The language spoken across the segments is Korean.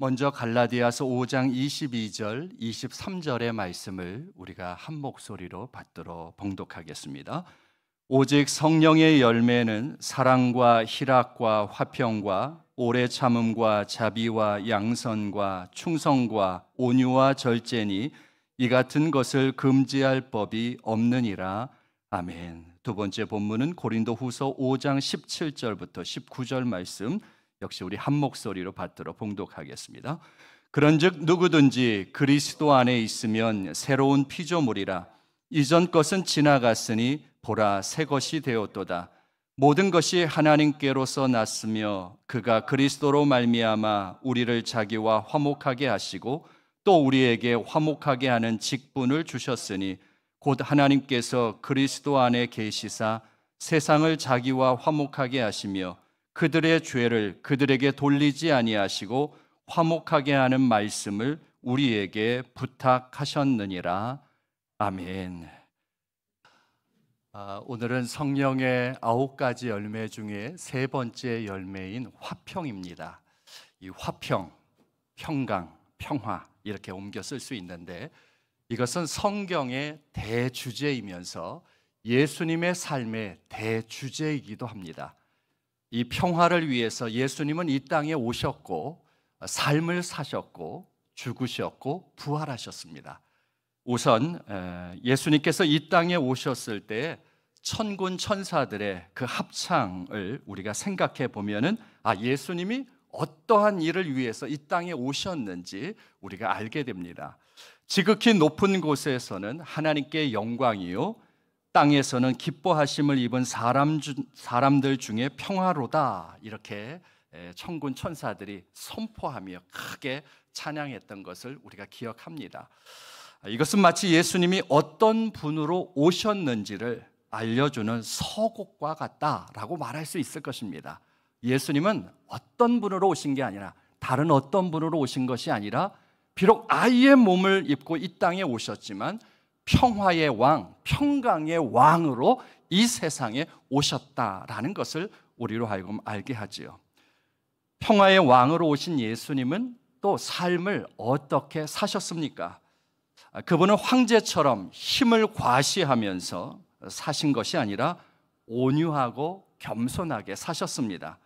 먼저 갈라디아서 5장 22절, 23절의 말씀을 우리가 한 목소리로 받들어 봉독하겠습니다. 오직 성령의 열매는 사랑과 희락과 화평과 오래 참음과 자비와 양선과 충성과 온유와 절제니 이 같은 것을 금지할 법이 없느니라. 아멘. 두 번째 본문은 고린도후서 5장 17절부터 19절 말씀, 역시 우리 한 목소리로 받들어 봉독하겠습니다. 그런즉 누구든지 그리스도 안에 있으면 새로운 피조물이라. 이전 것은 지나갔으니 보라 새 것이 되었도다. 모든 것이 하나님께로서 났으며 그가 그리스도로 말미암아 우리를 자기와 화목하게 하시고 또 우리에게 화목하게 하는 직분을 주셨으니 곧 하나님께서 그리스도 안에 계시사 세상을 자기와 화목하게 하시며 그들의 죄를 그들에게 돌리지 아니하시고 화목하게 하는 말씀을 우리에게 부탁하셨느니라. 아멘. 오늘은 성령의 9가지 열매 중에 세 번째 열매인 화평입니다. 이 화평, 평강, 평화 이렇게 옮겨 쓸 수 있는데 이것은 성경의 대주제이면서 예수님의 삶의 대주제이기도 합니다. 이 평화를 위해서 예수님은 이 땅에 오셨고 삶을 사셨고 죽으셨고 부활하셨습니다. 우선 예수님께서 이 땅에 오셨을 때 천군 천사들의 그 합창을 우리가 생각해 보면은 예수님이 어떠한 일을 위해서 이 땅에 오셨는지 우리가 알게 됩니다. 지극히 높은 곳에서는 하나님께 영광이요 땅에서는 기뻐하심을 입은 사람들 중에 평화로다, 이렇게 천군 천사들이 선포하며 크게 찬양했던 것을 우리가 기억합니다. 이것은 마치 예수님이 어떤 분으로 오셨는지를 알려주는 서곡과 같다라고 말할 수 있을 것입니다. 예수님은 어떤 분으로 오신 게 아니라 다른 어떤 분으로 오신 것이 아니라 비록 아이의 몸을 입고 이 땅에 오셨지만 평화의 왕, 평강의 왕으로 이 세상에 오셨다라는 것을 우리로 하여금 알게 하지요. 평화의 왕으로 오신 예수님은 또 삶을 어떻게 사셨습니까? 그분은 황제처럼 힘을 과시하면서 사신 것이 아니라 온유하고 겸손하게 사셨습니다.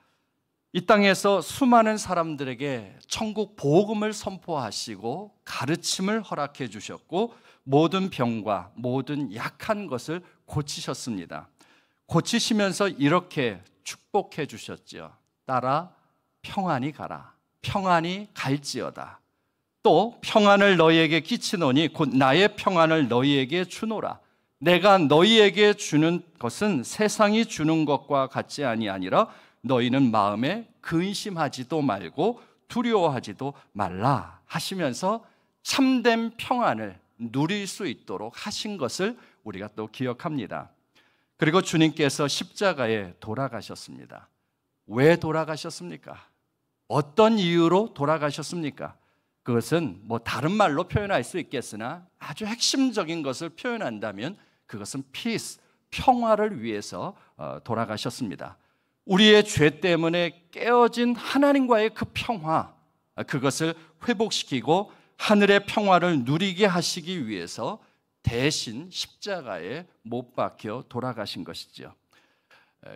이 땅에서 수많은 사람들에게 천국 복음을 선포하시고 가르침을 허락해 주셨고 모든 병과 모든 약한 것을 고치셨습니다. 고치시면서 이렇게 축복해 주셨죠. 따라 평안히 가라. 평안히 갈지어다. 또 평안을 너희에게 끼치노니 곧 나의 평안을 너희에게 주노라. 내가 너희에게 주는 것은 세상이 주는 것과 같지 아니하니라. 너희는 마음에 근심하지도 말고 두려워하지도 말라 하시면서 참된 평안을 누릴 수 있도록 하신 것을 우리가 또 기억합니다. 그리고 주님께서 십자가에 돌아가셨습니다. 왜 돌아가셨습니까? 어떤 이유로 돌아가셨습니까? 그것은 다른 말로 표현할 수 있겠으나 아주 핵심적인 것을 표현한다면 그것은 peace, 평화를 위해서 돌아가셨습니다. 우리의 죄 때문에 깨어진 하나님과의 그 평화, 그것을 회복시키고 하늘의 평화를 누리게 하시기 위해서 대신 십자가에 못 박혀 돌아가신 것이죠.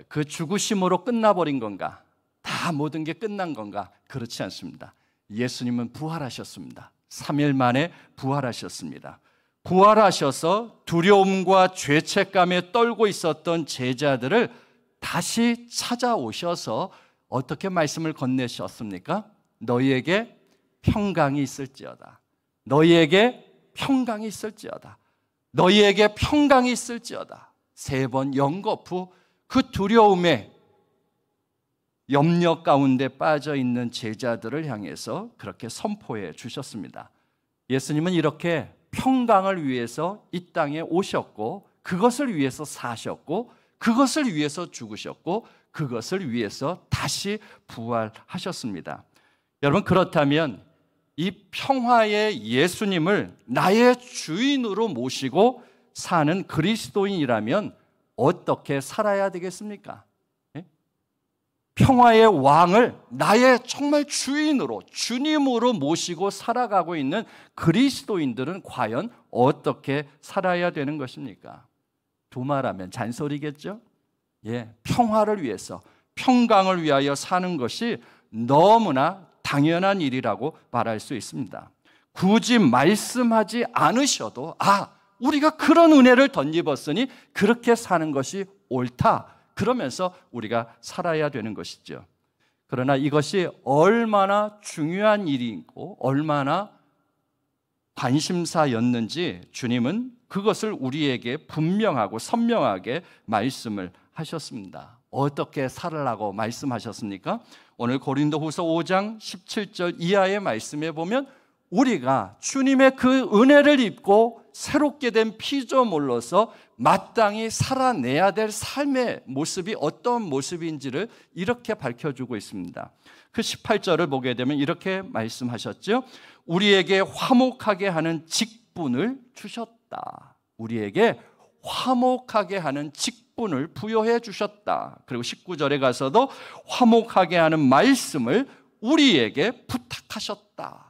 그 죽으심으로 끝나버린 건가? 다 모든 게 끝난 건가? 그렇지 않습니다. 예수님은 부활하셨습니다. 3일 만에 부활하셨습니다. 부활하셔서 두려움과 죄책감에 떨고 있었던 제자들을 다시 찾아오셔서 어떻게 말씀을 건네셨습니까? 너희에게 평강이 있을지어다. 너희에게 평강이 있을지어다. 너희에게 평강이 있을지어다. 3번 연거푸 그 두려움에 염려 가운데 빠져 있는 제자들을 향해서 그렇게 선포해 주셨습니다. 예수님은 이렇게 평강을 위해서 이 땅에 오셨고 그것을 위해서 사셨고 그것을 위해서 죽으셨고 그것을 위해서 다시 부활하셨습니다. 여러분, 그렇다면 이 평화의 예수님을 나의 주인으로 모시고 사는 그리스도인이라면 어떻게 살아야 되겠습니까? 평화의 왕을 나의 정말 주인으로, 주님으로 모시고 살아가고 있는 그리스도인들은 과연 어떻게 살아야 되는 것입니까? 두말하면 잔소리겠죠? 평화를 위해서, 평강을 위하여 사는 것이 너무나 당연한 일이라고 말할 수 있습니다. 굳이 말씀하지 않으셔도 우리가 그런 은혜를 덧입었으니 그렇게 사는 것이 옳다, 그러면서 우리가 살아야 되는 것이죠. 그러나 이것이 얼마나 중요한 일이고 얼마나 관심사였는지 주님은 그것을 우리에게 분명하고 선명하게 말씀을 하셨습니다. 어떻게 살으라고 말씀하셨습니까? 오늘 고린도후서 5장 17절 이하의 말씀에 보면 우리가 주님의 그 은혜를 입고 새롭게 된 피조물로서 마땅히 살아내야 될 삶의 모습이 어떤 모습인지를 이렇게 밝혀주고 있습니다. 그 18절을 보게 되면 이렇게 말씀하셨죠. 우리에게 화목하게 하는 직분을 주셨다. 우리에게 화목하게 하는 직분을 부여해 주셨다. 그리고 19절에 가서도 화목하게 하는 말씀을 우리에게 부탁하셨다.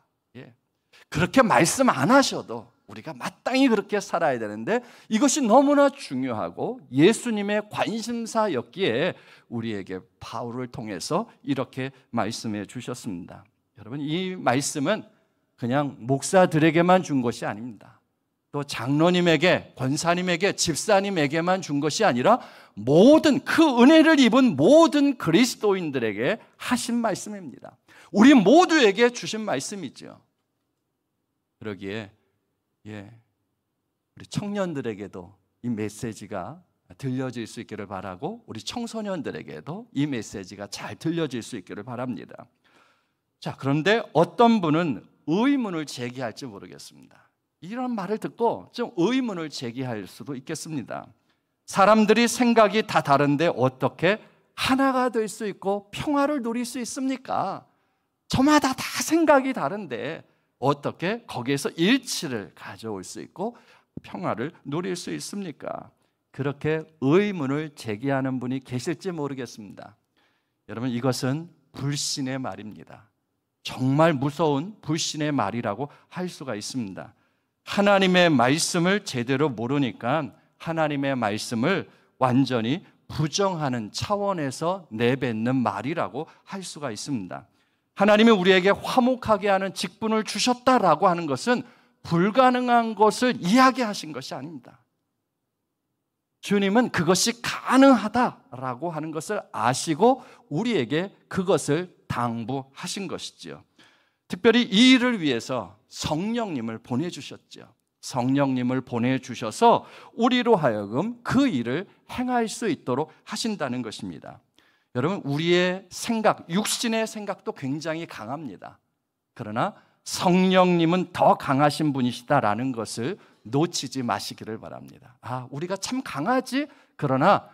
그렇게 말씀 안 하셔도 우리가 마땅히 그렇게 살아야 되는데 이것이 너무나 중요하고 예수님의 관심사였기에 우리에게 바울을 통해서 이렇게 말씀해 주셨습니다. 여러분, 이 말씀은 그냥 목사들에게만 준 것이 아닙니다. 또 장로님에게, 권사님에게, 집사님에게만 준 것이 아니라 모든 그 은혜를 입은 모든 그리스도인들에게 하신 말씀입니다. 우리 모두에게 주신 말씀이죠. 그러기에 우리 청년들에게도 이 메시지가 들려질 수 있기를 바라고 우리 청소년들에게도 이 메시지가 잘 들려질 수 있기를 바랍니다. 자, 그런데 어떤 분은 의문을 제기할지 모르겠습니다. 이런 말을 듣고 좀 의문을 제기할 수도 있겠습니다. 사람들이 생각이 다 다른데 어떻게 하나가 될 수 있고 평화를 누릴 수 있습니까? 저마다 다 생각이 다른데 어떻게 거기에서 일치를 가져올 수 있고 평화를 누릴 수 있습니까? 그렇게 의문을 제기하는 분이 계실지 모르겠습니다. 여러분, 이것은 불신의 말입니다. 정말 무서운 불신의 말이라고 할 수가 있습니다. 하나님의 말씀을 제대로 모르니까 하나님의 말씀을 완전히 부정하는 차원에서 내뱉는 말이라고 할 수가 있습니다. 하나님이 우리에게 화목하게 하는 직분을 주셨다라고 하는 것은 불가능한 것을 이야기하신 것이 아닙니다. 주님은 그것이 가능하다라고 하는 것을 아시고 우리에게 그것을 당부하신 것이죠. 특별히 이 일을 위해서 성령님을 보내주셨죠. 성령님을 보내주셔서 우리로 하여금 그 일을 행할 수 있도록 하신다는 것입니다. 여러분, 우리의 생각, 육신의 생각도 굉장히 강합니다. 그러나 성령님은 더 강하신 분이시다라는 것을 놓치지 마시기를 바랍니다. 우리가 참 강하지? 그러나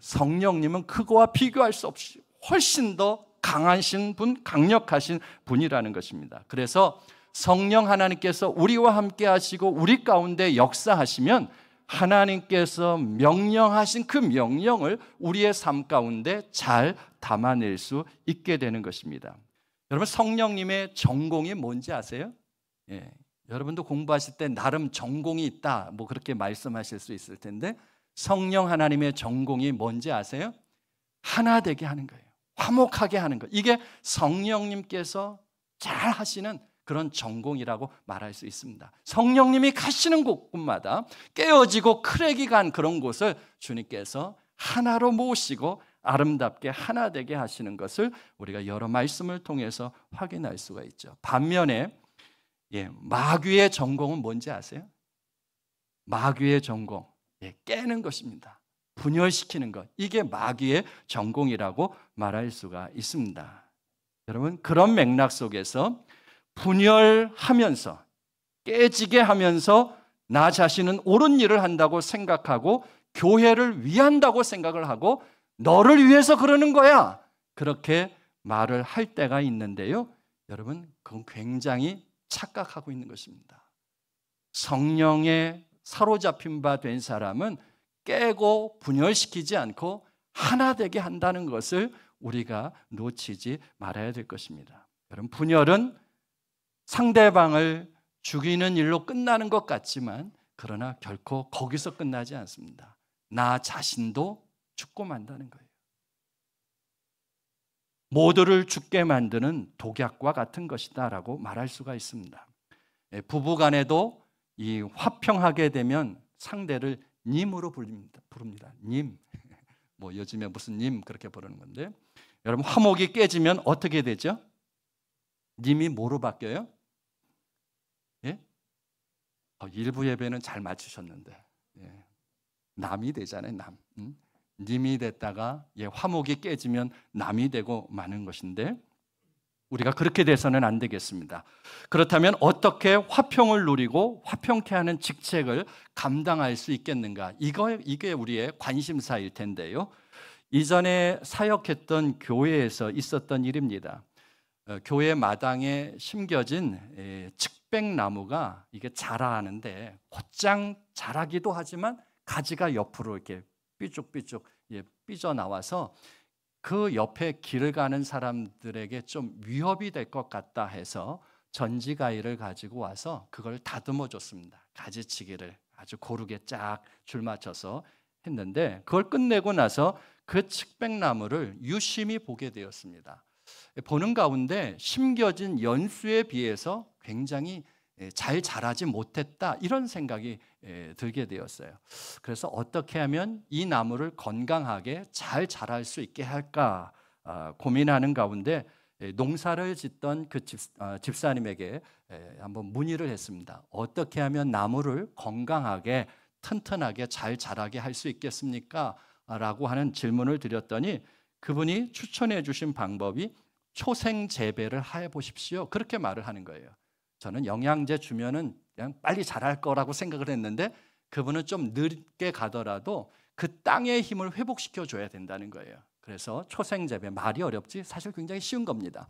성령님은 그거와 비교할 수 없이 훨씬 더 강하신 분, 강력하신 분이라는 것입니다. 그래서 성령 하나님께서 우리와 함께 하시고 우리 가운데 역사하시면 하나님께서 명령하신 그 명령을 우리의 삶 가운데 잘 담아낼 수 있게 되는 것입니다. 여러분, 성령님의 전공이 뭔지 아세요? 여러분도 공부하실 때 나름 전공이 있다, 그렇게 말씀하실 수 있을 텐데 성령 하나님의 전공이 뭔지 아세요? 하나 되게 하는 거예요. 화목하게 하는 것. 이게 성령님께서 잘 하시는 그런 전공이라고 말할 수 있습니다. 성령님이 가시는 곳마다 깨어지고 크랙이 간 그런 곳을 주님께서 하나로 모시고 아름답게 하나 되게 하시는 것을 우리가 여러 말씀을 통해서 확인할 수가 있죠. 반면에 마귀의 전공은 뭔지 아세요? 마귀의 전공, 깨는 것입니다. 분열시키는 것, 이게 마귀의 전공이라고 말할 수가 있습니다. 여러분, 그런 맥락 속에서 분열하면서 깨지게 하면서 나 자신은 옳은 일을 한다고 생각하고 교회를 위한다고 생각을 하고 너를 위해서 그러는 거야, 그렇게 말을 할 때가 있는데요. 여러분, 그건 굉장히 착각하고 있는 것입니다. 성령에 사로잡힌 바 된 사람은 깨고 분열시키지 않고 하나 되게 한다는 것을 우리가 놓치지 말아야 될 것입니다. 여러분, 분열은 상대방을 죽이는 일로 끝나는 것 같지만 그러나 결코 거기서 끝나지 않습니다. 나 자신도 죽고 만다는 거예요. 모두를 죽게 만드는 독약과 같은 것이다 라고 말할 수가 있습니다. 부부 간에도 이 화평하게 되면 상대를 님으로 부릅니다. 님. 뭐 요즘에 무슨 님 그렇게 부르는 건데, 여러분, 화목이 깨지면 어떻게 되죠? 님이 뭐로 바뀌어요? 예? 일부 예배는 잘 맞추셨는데, 예. 남이 되잖아요. 남. 님이 됐다가 화목이 깨지면 남이 되고 마는 것인데, 우리가 그렇게 돼서는 안 되겠습니다. 그렇다면 어떻게 화평을 누리고 화평케 하는 직책을 감당할 수 있겠는가? 이게 우리의 관심사일 텐데요. 이전에 사역했던 교회에서 있었던 일입니다. 교회 마당에 심겨진 측백나무가 이게 자라는데 곧장 자라기도 하지만 가지가 옆으로 이렇게 삐죽삐죽 삐져나와서 그 옆에 길을 가는 사람들에게 좀 위협이 될 것 같다 해서 전지가위를 가지고 와서 그걸 다듬어 줬습니다. 가지치기를 아주 고르게 쫙 줄 맞춰서 했는데, 그걸 끝내고 나서 그 측백나무를 유심히 보게 되었습니다. 보는 가운데 심겨진 연수에 비해서 굉장히 잘 자라지 못했다, 이런 생각이 들게 되었어요. 그래서 어떻게 하면 이 나무를 건강하게 잘 자랄 수 있게 할까 고민하는 가운데 농사를 짓던 그 집사님에게 한번 문의를 했습니다. 어떻게 하면 나무를 건강하게 튼튼하게 잘 자라게 할 수 있겠습니까? 라고 하는 질문을 드렸더니 그분이 추천해 주신 방법이 초생 재배를 해 보십시오, 그렇게 말을 하는 거예요. 저는 영양제 주면은 그냥 빨리 자랄 거라고 생각을 했는데 그분은 좀 늦게 가더라도 그 땅의 힘을 회복시켜 줘야 된다는 거예요. 그래서 초생재배, 말이 어렵지 사실 굉장히 쉬운 겁니다.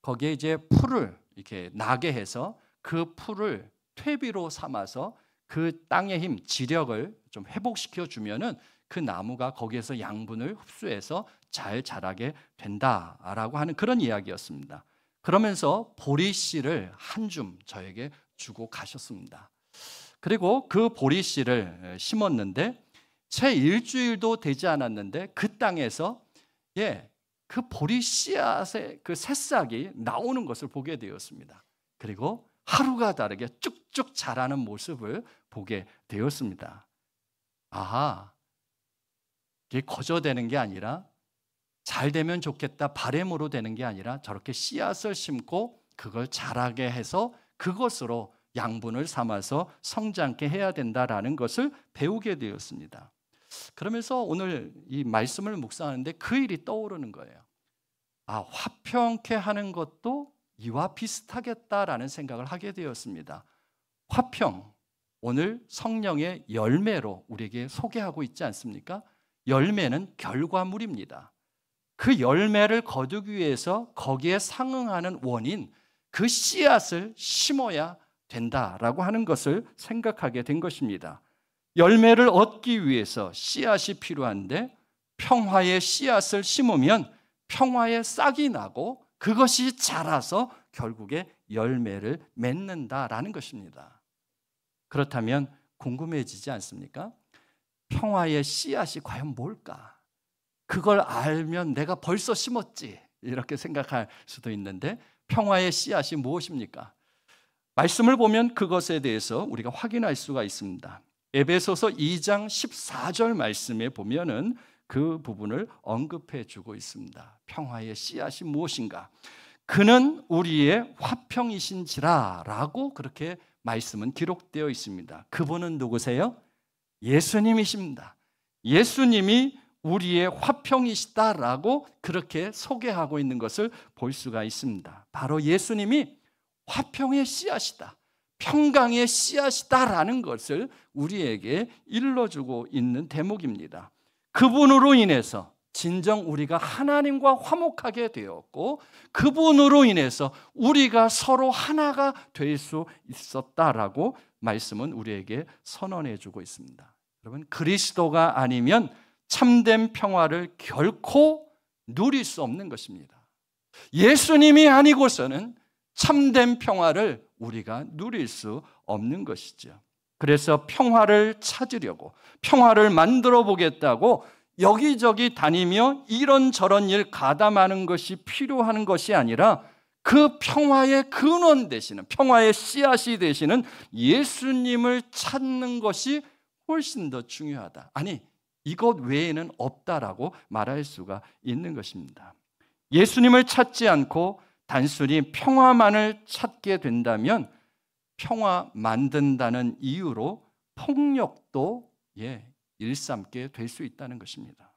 거기에 이제 풀을 이렇게 나게 해서 그 풀을 퇴비로 삼아서 그 땅의 힘, 지력을 좀 회복시켜 주면은 그 나무가 거기에서 양분을 흡수해서 잘 자라게 된다라고 하는 그런 이야기였습니다. 그러면서 보리씨를 한 줌 저에게 주고 가셨습니다. 그리고 그 보리씨를 심었는데 채 일주일도 되지 않았는데 그 땅에서 그 보리씨앗의 그 새싹이 나오는 것을 보게 되었습니다. 그리고 하루가 다르게 쭉쭉 자라는 모습을 보게 되었습니다. 아하, 이게 거저되는 게 아니라 잘 되면 좋겠다 바램으로 되는 게 아니라 저렇게 씨앗을 심고 그걸 자라게 해서 그것으로 양분을 삼아서 성장케 해야 된다라는 것을 배우게 되었습니다. 그러면서 오늘 이 말씀을 묵상하는데 그 일이 떠오르는 거예요. 화평케 하는 것도 이와 비슷하겠다라는 생각을 하게 되었습니다. 화평, 오늘 성령의 열매로 우리에게 소개하고 있지 않습니까? 열매는 결과물입니다. 그 열매를 거두기 위해서 거기에 상응하는 원인, 그 씨앗을 심어야 된다라고 하는 것을 생각하게 된 것입니다. 열매를 얻기 위해서 씨앗이 필요한데 평화의 씨앗을 심으면 평화의 싹이 나고 그것이 자라서 결국에 열매를 맺는다라는 것입니다. 그렇다면 궁금해지지 않습니까? 평화의 씨앗이 과연 뭘까? 그걸 알면 내가 벌써 심었지 이렇게 생각할 수도 있는데 평화의 씨앗이 무엇입니까? 말씀을 보면 그것에 대해서 우리가 확인할 수가 있습니다. 에베소서 2장 14절 말씀에 보면은 그 부분을 언급해 주고 있습니다. 평화의 씨앗이 무엇인가? 그는 우리의 화평이신지라 라고 그렇게 말씀은 기록되어 있습니다. 그분은 누구세요? 예수님이십니다. 예수님이 우리의 화평이시다라고 그렇게 소개하고 있는 것을 볼 수가 있습니다. 바로 예수님이 화평의 씨앗이다, 평강의 씨앗이다라는 것을 우리에게 일러주고 있는 대목입니다. 그분으로 인해서 진정 우리가 하나님과 화목하게 되었고 그분으로 인해서 우리가 서로 하나가 될 수 있었다라고 말씀은 우리에게 선언해 주고 있습니다. 여러분, 그리스도가 아니면 참된 평화를 결코 누릴 수 없는 것입니다. 예수님이 아니고서는 참된 평화를 우리가 누릴 수 없는 것이죠. 그래서 평화를 찾으려고, 평화를 만들어 보겠다고 여기저기 다니며 이런저런 일 가담하는 것이 필요한 것이 아니라 그 평화의 근원 되시는, 평화의 씨앗이 되시는 예수님을 찾는 것이 훨씬 더 중요하다. 아니, 이것 외에는 없다라고 말할 수가 있는 것입니다. 예수님을 찾지 않고 단순히 평화만을 찾게 된다면 평화 만든다는 이유로 폭력도 일삼게 될 수 있다는 것입니다.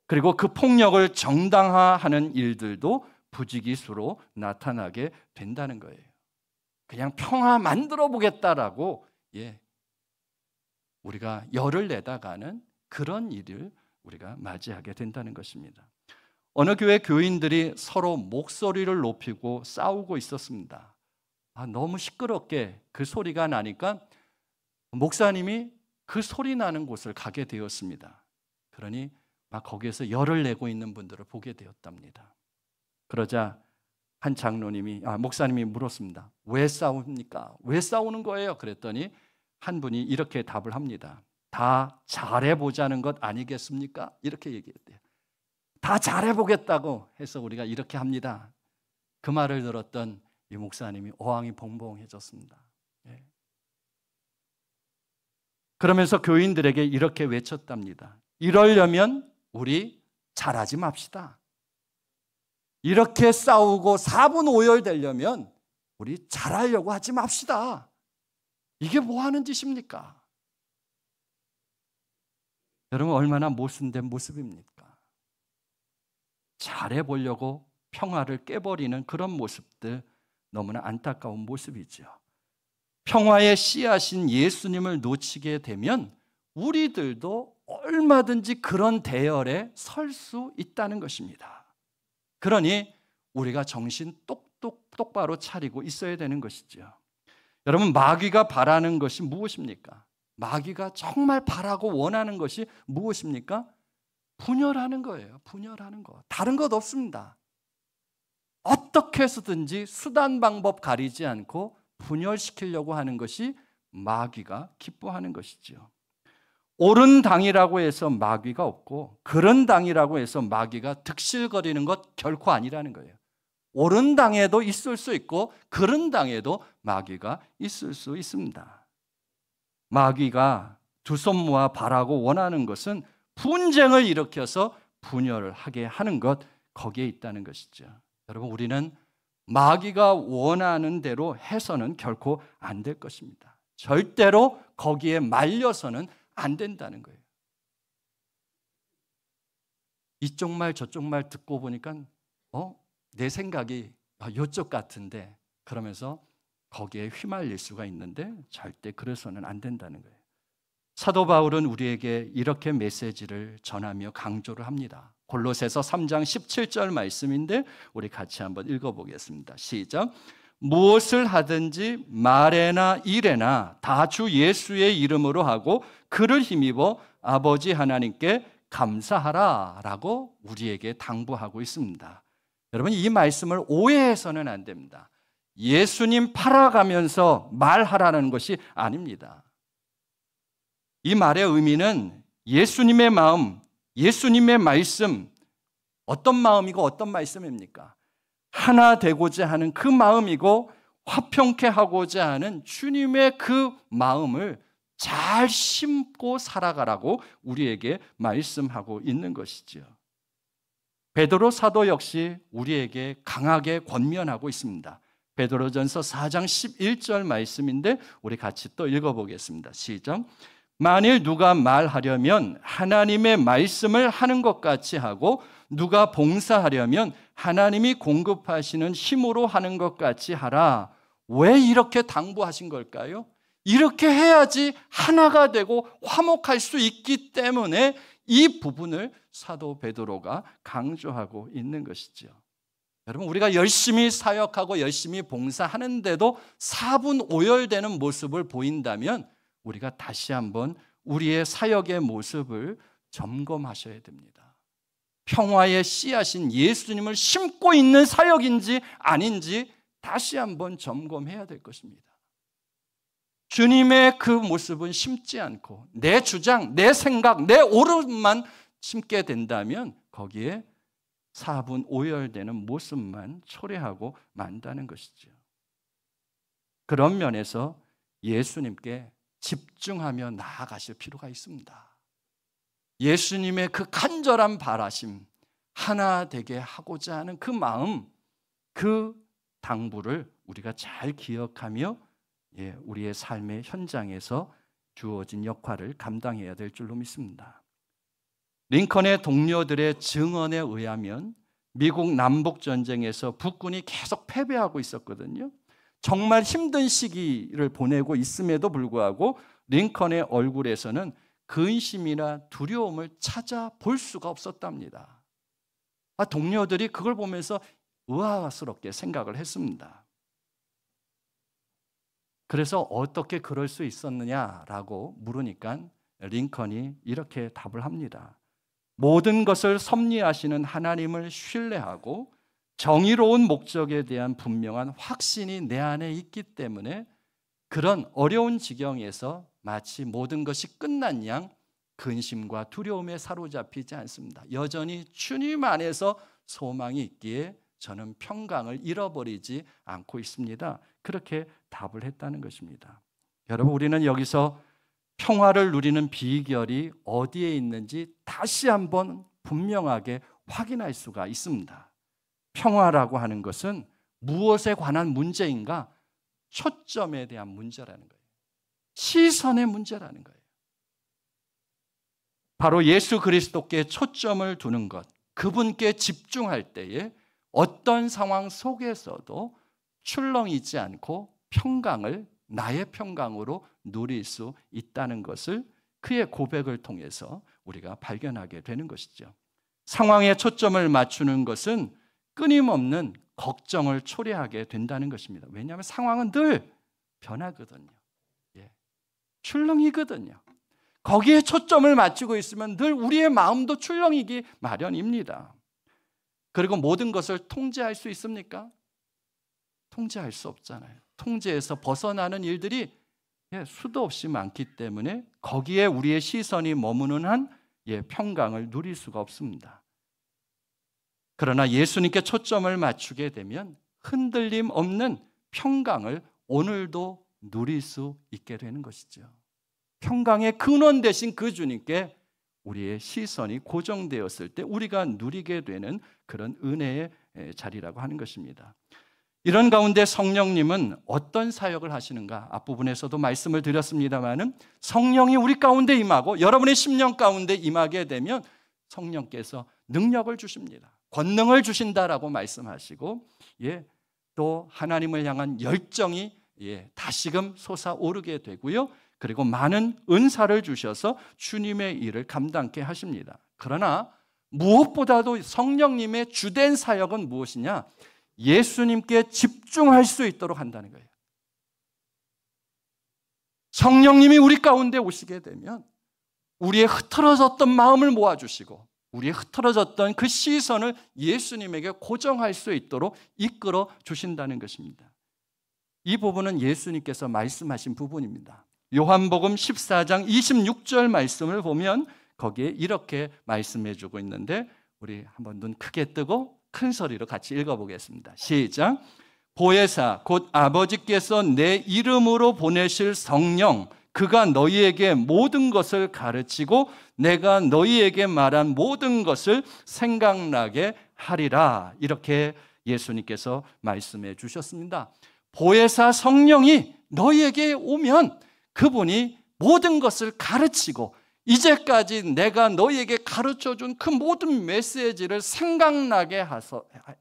그리고 그 폭력을 정당화하는 일들도 부지기수로 나타나게 된다는 거예요. 그냥 평화 만들어 보겠다라고 우리가 열을 내다가는 그런 일을 우리가 맞이하게 된다는 것입니다. 어느 교회 교인들이 서로 목소리를 높이고 싸우고 있었습니다. 너무 시끄럽게 그 소리가 나니까 목사님이 그 소리 나는 곳을 가게 되었습니다. 그러니 막 거기에서 열을 내고 있는 분들을 보게 되었답니다. 그러자 한 장로님이, 목사님이 물었습니다. 왜 싸웁니까? 왜 싸우는 거예요? 그랬더니 한 분이 이렇게 답을 합니다. 다 잘해보자는 것 아니겠습니까? 이렇게 얘기했대요. 다 잘해보겠다고 해서 우리가 이렇게 합니다. 그 말을 들었던 이 목사님이 어황이 봉봉해졌습니다. 그러면서 교인들에게 이렇게 외쳤답니다. 이러려면 우리 잘하지 맙시다. 이렇게 싸우고 사분오열되려면 우리 잘하려고 하지 맙시다. 이게 뭐 하는 짓입니까? 여러분, 얼마나 모순된 모습입니까? 잘해보려고 평화를 깨버리는 그런 모습들, 너무나 안타까운 모습이죠. 평화의 씨앗인 예수님을 놓치게 되면 우리들도 얼마든지 그런 대열에 설 수 있다는 것입니다. 그러니 우리가 정신 똑바로 차리고 있어야 되는 것이죠. 여러분, 마귀가 바라는 것이 무엇입니까? 마귀가 정말 바라고 원하는 것이 무엇입니까? 분열하는 거예요. 분열하는 거. 다른 것 없습니다. 어떻게 해서든지 수단 방법 가리지 않고 분열시키려고 하는 것이 마귀가 기뻐하는 것이죠. 옳은 당이라고 해서 마귀가 없고 그른 당이라고 해서 마귀가 득실거리는 것 결코 아니라는 거예요. 옳은 당에도 있을 수 있고 그른 당에도 마귀가 있을 수 있습니다. 마귀가 두 손 모아 바라고 원하는 것은 분쟁을 일으켜서 분열을 하게 하는 것, 거기에 있다는 것이죠. 여러분, 우리는 마귀가 원하는 대로 해서는 결코 안 될 것입니다. 절대로 거기에 말려서는 안 된다는 거예요. 이쪽 말 저쪽 말 듣고 보니까 내 생각이 이쪽 같은데, 그러면서 거기에 휘말릴 수가 있는데 절대 그래서는 안 된다는 거예요. 사도 바울은 우리에게 이렇게 메시지를 전하며 강조를 합니다. 골로새서 3장 17절 말씀인데 우리 같이 한번 읽어보겠습니다. 시작. 무엇을 하든지 말에나 일에나 다 주 예수의 이름으로 하고 그를 힘입어 아버지 하나님께 감사하라 라고 우리에게 당부하고 있습니다. 여러분, 이 말씀을 오해해서는 안 됩니다. 예수님 팔아가면서 말하라는 것이 아닙니다. 이 말의 의미는 예수님의 마음, 예수님의 말씀, 어떤 마음이고 어떤 말씀입니까? 하나 되고자 하는 그 마음이고 화평케 하고자 하는 주님의 그 마음을 잘 심고 살아가라고 우리에게 말씀하고 있는 것이죠. 베드로 사도 역시 우리에게 강하게 권면하고 있습니다. 베드로전서 4장 11절 말씀인데 우리 같이 또 읽어보겠습니다. 시작. 만일 누가 말하려면 하나님의 말씀을 하는 것 같이 하고 누가 봉사하려면 하나님이 공급하시는 힘으로 하는 것 같이 하라. 왜 이렇게 당부하신 걸까요? 이렇게 해야지 하나가 되고 화목할 수 있기 때문에 이 부분을 사도 베드로가 강조하고 있는 것이죠. 여러분, 우리가 열심히 사역하고 열심히 봉사하는데도 사분오열되는 모습을 보인다면 우리가 다시 한번 우리의 사역의 모습을 점검하셔야 됩니다. 평화의 씨앗인 예수님을 심고 있는 사역인지 아닌지 다시 한번 점검해야 될 것입니다. 주님의 그 모습은 심지 않고 내 주장, 내 생각, 내 옳음만 심게 된다면 거기에 사분 오열되는 모습만 초래하고 만다는 것이죠. 그런 면에서 예수님께 집중하며 나아가실 필요가 있습니다. 예수님의 그 간절한 바라심, 하나 되게 하고자 하는 그 마음, 그 당부를 우리가 잘 기억하며 우리의 삶의 현장에서 주어진 역할을 감당해야 될 줄로 믿습니다. 링컨의 동료들의 증언에 의하면 미국 남북전쟁에서 북군이 계속 패배하고 있었거든요. 정말 힘든 시기를 보내고 있음에도 불구하고 링컨의 얼굴에서는 근심이나 두려움을 찾아볼 수가 없었답니다. 동료들이 그걸 보면서 의아스럽게 생각을 했습니다. 그래서 어떻게 그럴 수 있었느냐라고 물으니까 링컨이 이렇게 답을 합니다. 모든 것을 섭리하시는 하나님을 신뢰하고 정의로운 목적에 대한 분명한 확신이 내 안에 있기 때문에 그런 어려운 지경에서 마치 모든 것이 끝난 양 근심과 두려움에 사로잡히지 않습니다. 여전히 주님 안에서 소망이 있기에 저는 평강을 잃어버리지 않고 있습니다. 그렇게 답을 했다는 것입니다. 여러분, 우리는 여기서 평화를 누리는 비결이 어디에 있는지 다시 한번 분명하게 확인할 수가 있습니다. 평화라고 하는 것은 무엇에 관한 문제인가? 초점에 대한 문제라는 거예요. 시선의 문제라는 거예요. 바로 예수 그리스도께 초점을 두는 것, 그분께 집중할 때에 어떤 상황 속에서도 출렁이지 않고 평강을 나의 평강으로 누릴 수 있다는 것을 그의 고백을 통해서 우리가 발견하게 되는 것이죠. 상황에 초점을 맞추는 것은 끊임없는 걱정을 초래하게 된다는 것입니다. 왜냐하면 상황은 늘 변하거든요. 출렁이거든요. 거기에 초점을 맞추고 있으면 늘 우리의 마음도 출렁이기 마련입니다. 그리고 모든 것을 통제할 수 있습니까? 통제할 수 없잖아요. 통제에서 벗어나는 일들이 수도 없이 많기 때문에 거기에 우리의 시선이 머무는 한 평강을 누릴 수가 없습니다. 그러나 예수님께 초점을 맞추게 되면 흔들림 없는 평강을 오늘도 누릴 수 있게 되는 것이죠. 평강의 근원 되신 그 주님께 우리의 시선이 고정되었을 때 우리가 누리게 되는 그런 은혜의 자리라고 하는 것입니다. 이런 가운데 성령님은 어떤 사역을 하시는가? 앞부분에서도 말씀을 드렸습니다마는 성령이 우리 가운데 임하고 여러분의 심령 가운데 임하게 되면 성령께서 능력을 주십니다. 권능을 주신다라고 말씀하시고 또 하나님을 향한 열정이 다시금 솟아오르게 되고요. 그리고 많은 은사를 주셔서 주님의 일을 감당케 하십니다. 그러나 무엇보다도 성령님의 주된 사역은 무엇이냐? 예수님께 집중할 수 있도록 한다는 거예요. 성령님이 우리 가운데 오시게 되면 우리의 흐트러졌던 마음을 모아주시고 우리의 흐트러졌던 그 시선을 예수님에게 고정할 수 있도록 이끌어 주신다는 것입니다. 이 부분은 예수님께서 말씀하신 부분입니다. 요한복음 14장 26절 말씀을 보면 거기에 이렇게 말씀해 주고 있는데 우리 한번 눈 크게 뜨고 큰 소리로 같이 읽어보겠습니다. 시작. 보혜사 곧 아버지께서 내 이름으로 보내실 성령 그가 너희에게 모든 것을 가르치고 내가 너희에게 말한 모든 것을 생각나게 하리라. 이렇게 예수님께서 말씀해 주셨습니다. 보혜사 성령이 너희에게 오면 그분이 모든 것을 가르치고 이제까지 내가 너희에게 가르쳐준 그 모든 메시지를 생각나게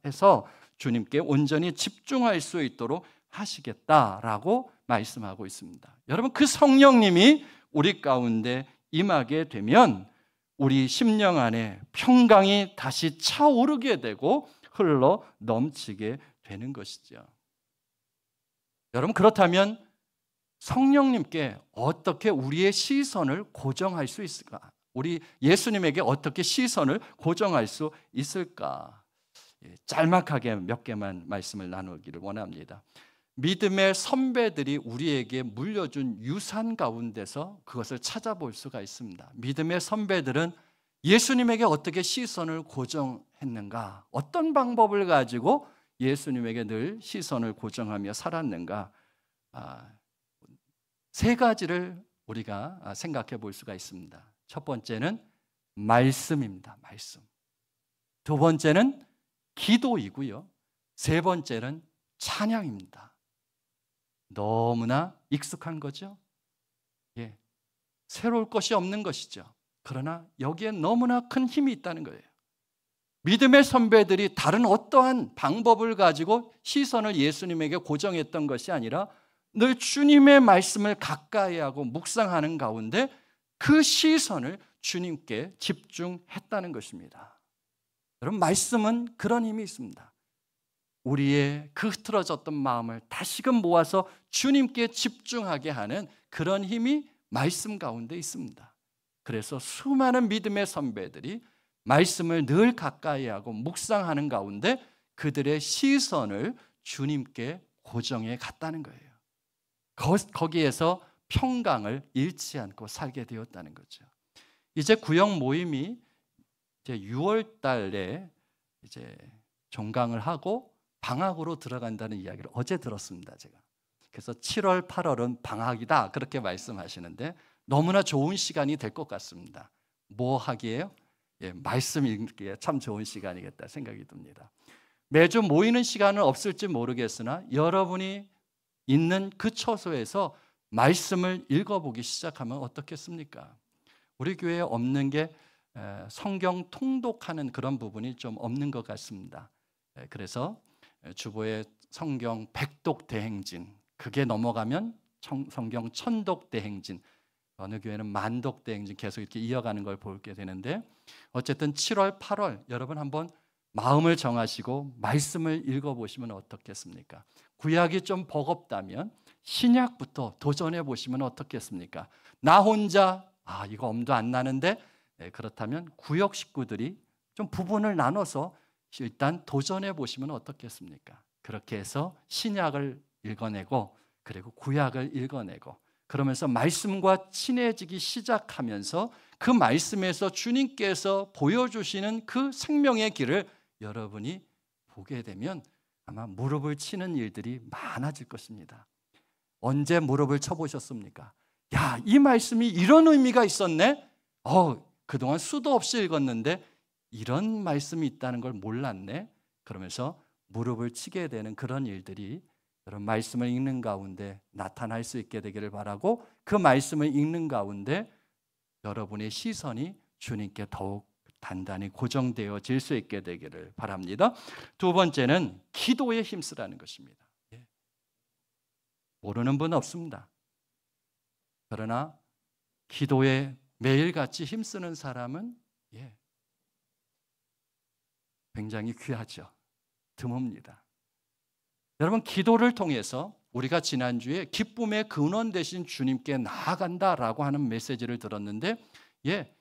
해서 주님께 온전히 집중할 수 있도록 하시겠다라고 말씀하고 있습니다. 여러분, 그 성령님이 우리 가운데 임하게 되면 우리 심령 안에 평강이 다시 차오르게 되고 흘러 넘치게 되는 것이죠. 여러분, 그렇다면 성령님께 어떻게 우리의 시선을 고정할 수 있을까? 우리 예수님에게 어떻게 시선을 고정할 수 있을까? 짤막하게 몇 개만 말씀을 나누기를 원합니다. 믿음의 선배들이 우리에게 물려준 유산 가운데서 그것을 찾아볼 수가 있습니다. 믿음의 선배들은 예수님에게 어떻게 시선을 고정했는가? 어떤 방법을 가지고 예수님에게 늘 시선을 고정하며 살았는가? 세 가지를 우리가 생각해 볼 수가 있습니다. 첫 번째는 말씀입니다. 말씀. 두 번째는 기도이고요. 세 번째는 찬양입니다. 너무나 익숙한 거죠. 예, 새로울 것이 없는 것이죠. 그러나 여기에 너무나 큰 힘이 있다는 거예요. 믿음의 선배들이 다른 어떠한 방법을 가지고 시선을 예수님에게 고정했던 것이 아니라 늘 주님의 말씀을 가까이 하고 묵상하는 가운데 그 시선을 주님께 집중했다는 것입니다. 여러분, 말씀은 그런 힘이 있습니다. 우리의 그 흐트러졌던 마음을 다시금 모아서 주님께 집중하게 하는 그런 힘이 말씀 가운데 있습니다. 그래서 수많은 믿음의 선배들이 말씀을 늘 가까이 하고 묵상하는 가운데 그들의 시선을 주님께 고정해 갔다는 거예요. 거기에서 평강을 잃지 않고 살게 되었다는 거죠. 이제 구역 모임이 이제 6월 달에 이제 종강을 하고 방학으로 들어간다는 이야기를 어제 들었습니다, 제가. 그래서 7월, 8월은 방학이다 그렇게 말씀하시는데 너무나 좋은 시간이 될 것 같습니다. 뭐 하기에요? 예, 말씀 읽기에 참 좋은 시간이겠다 생각이 듭니다. 매주 모이는 시간은 없을지 모르겠으나 여러분이 있는 그 처소에서 말씀을 읽어보기 시작하면 어떻겠습니까? 우리 교회에 없는 게 성경 통독하는 그런 부분이 좀 없는 것 같습니다. 그래서 주보에 성경 백독 대행진, 그게 넘어가면 성경 천독 대행진, 어느 교회는 만독 대행진 계속 이렇게 이어가는 걸 보게 되는데, 어쨌든 7월, 8월 여러분 한번 마음을 정하시고 말씀을 읽어보시면 어떻겠습니까? 구약이 좀 버겁다면 신약부터 도전해 보시면 어떻겠습니까? 나 혼자 이거 엄두 안 나는데, 그렇다면 구역 식구들이 좀 부분을 나눠서 일단 도전해 보시면 어떻겠습니까? 그렇게 해서 신약을 읽어내고 그리고 구약을 읽어내고 그러면서 말씀과 친해지기 시작하면서 그 말씀에서 주님께서 보여주시는 그 생명의 길을 여러분이 보게 되면 아마 무릎을 치는 일들이 많아질 것입니다. 언제 무릎을 쳐보셨습니까? 야, 이 말씀이 이런 의미가 있었네? 그동안 수도 없이 읽었는데 이런 말씀이 있다는 걸 몰랐네? 그러면서 무릎을 치게 되는 그런 일들이 여러분 말씀을 읽는 가운데 나타날 수 있게 되기를 바라고, 그 말씀을 읽는 가운데 여러분의 시선이 주님께 더욱 단단히 고정되어질 수 있게 되기를 바랍니다. 두 번째는 기도에 힘쓰라는 것입니다. 모르는 분 없습니다. 그러나 기도에 매일같이 힘쓰는 사람은 굉장히 귀하죠. 드뭅니다. 여러분, 기도를 통해서 우리가 지난주에 기쁨의 근원 되신 주님께 나아간다라고 하는 메시지를 들었는데,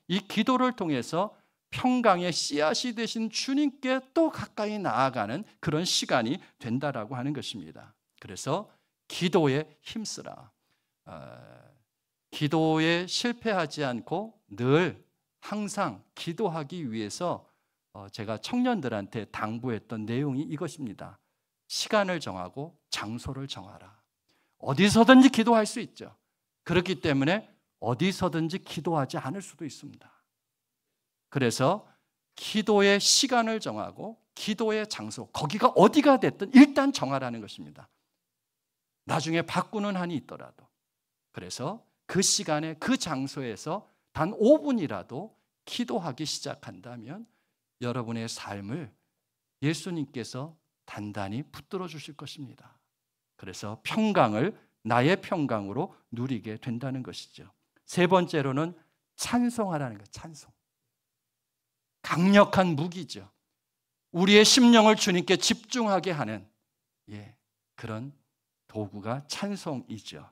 이 기도를 통해서 평강의 씨앗이 되신 주님께 또 가까이 나아가는 그런 시간이 된다라고 하는 것입니다. 그래서 기도에 힘쓰라. 기도에 실패하지 않고 늘 항상 기도하기 위해서 제가 청년들한테 당부했던 내용이 이것입니다. 시간을 정하고 장소를 정하라. 어디서든지 기도할 수 있죠. 그렇기 때문에 어디서든지 기도하지 않을 수도 있습니다. 그래서 기도의 시간을 정하고 기도의 장소, 거기가 어디가 됐든 일단 정하라는 것입니다. 나중에 바꾸는 한이 있더라도. 그래서 그 시간에 그 장소에서 단 5분이라도 기도하기 시작한다면 여러분의 삶을 예수님께서 단단히 붙들어 주실 것입니다. 그래서 평강을 나의 평강으로 누리게 된다는 것이죠. 세 번째로는 찬송하라는 거예요. 찬송. 강력한 무기죠. 우리의 심령을 주님께 집중하게 하는 그런 도구가 찬송이죠.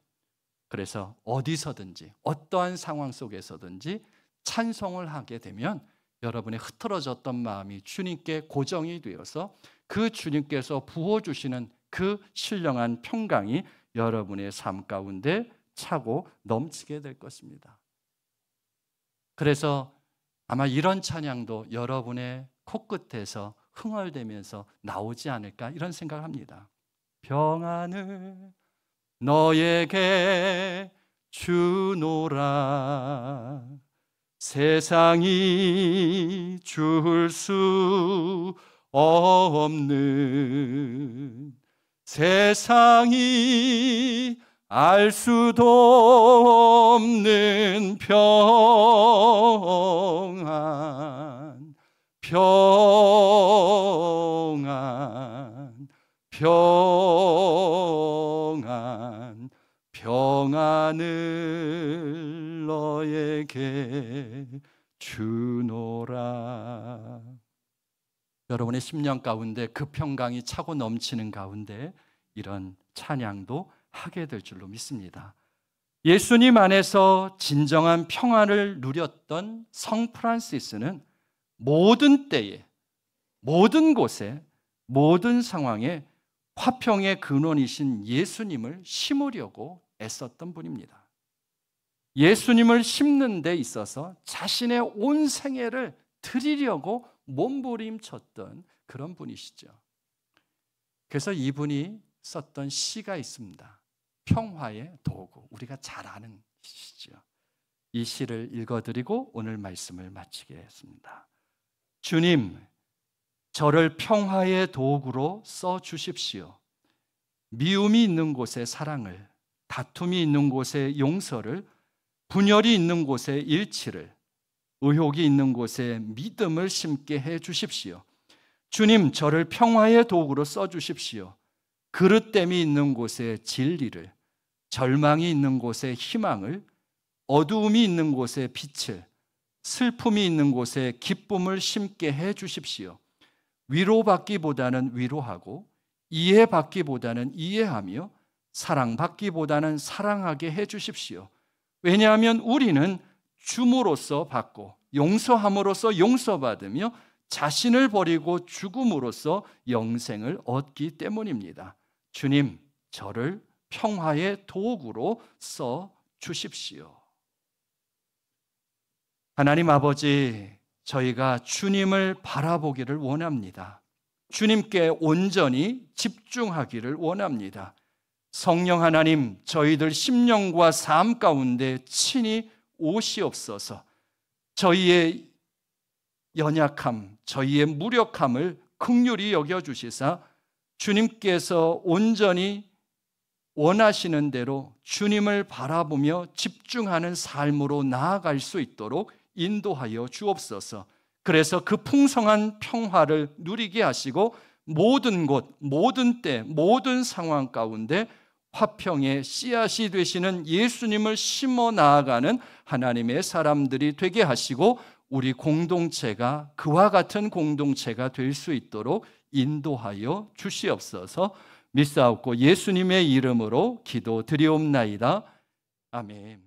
그래서 어디서든지 어떠한 상황 속에서든지 찬송을 하게 되면 여러분의 흐트러졌던 마음이 주님께 고정이 되어서 그 주님께서 부어주시는 그 신령한 평강이 여러분의 삶 가운데 차고 넘치게 될 것입니다. 그래서 아마 이런 찬양도 여러분의 코끝에서 흥얼대면서 나오지 않을까 이런 생각을 합니다. 평안을 너에게 주노라 세상이 줄 수 없는 세상이 알 수도 없는 평안 평안 평안 평안을 너에게 주노라. 여러분의 심령 가운데 그 평강이 차고 넘치는 가운데 이런 찬양도 하게 될 줄로 믿습니다. 예수님 안에서 진정한 평안을 누렸던 성 프란시스는 모든 때에, 모든 곳에, 모든 상황에 화평의 근원이신 예수님을 심으려고 애썼던 분입니다. 예수님을 심는 데 있어서 자신의 온 생애를 드리려고 몸부림쳤던 그런 분이시죠. 그래서 이분이 썼던 시가 있습니다. 평화의 도구, 우리가 잘 아는 시죠. 이 시를 읽어드리고 오늘 말씀을 마치겠습니다. 주님, 저를 평화의 도구로 써주십시오. 미움이 있는 곳에 사랑을, 다툼이 있는 곳에 용서를, 분열이 있는 곳에 일치를, 의혹이 있는 곳에 믿음을 심게 해 주십시오. 주님, 저를 평화의 도구로 써주십시오. 그릇됨이 있는 곳에 진리를, 절망이 있는 곳에 희망을, 어두움이 있는 곳에 빛을, 슬픔이 있는 곳에 기쁨을 심게 해 주십시오. 위로받기보다는 위로하고 이해받기보다는 이해하며 사랑받기보다는 사랑하게 해 주십시오. 왜냐하면 우리는 줌으로써 받고 용서함으로써 용서받으며 자신을 버리고 죽음으로써 영생을 얻기 때문입니다. 주님, 저를 평화의 도구로 써 주십시오. 하나님 아버지, 저희가 주님을 바라보기를 원합니다. 주님께 온전히 집중하기를 원합니다. 성령 하나님, 저희들 심령과 삶 가운데 친히 오시옵소서. 저희의 연약함, 저희의 무력함을 긍휼히 여겨주시사 주님께서 온전히 원하시는 대로 주님을 바라보며 집중하는 삶으로 나아갈 수 있도록 인도하여 주옵소서. 그래서 그 풍성한 평화를 누리게 하시고 모든 곳, 모든 때, 모든 상황 가운데 화평의 씨앗이 되시는 예수님을 심어 나아가는 하나님의 사람들이 되게 하시고 우리 공동체가 그와 같은 공동체가 될 수 있도록 인도하여 주시옵소서. 믿사옵고 예수님의 이름으로 기도드리옵나이다. 아멘.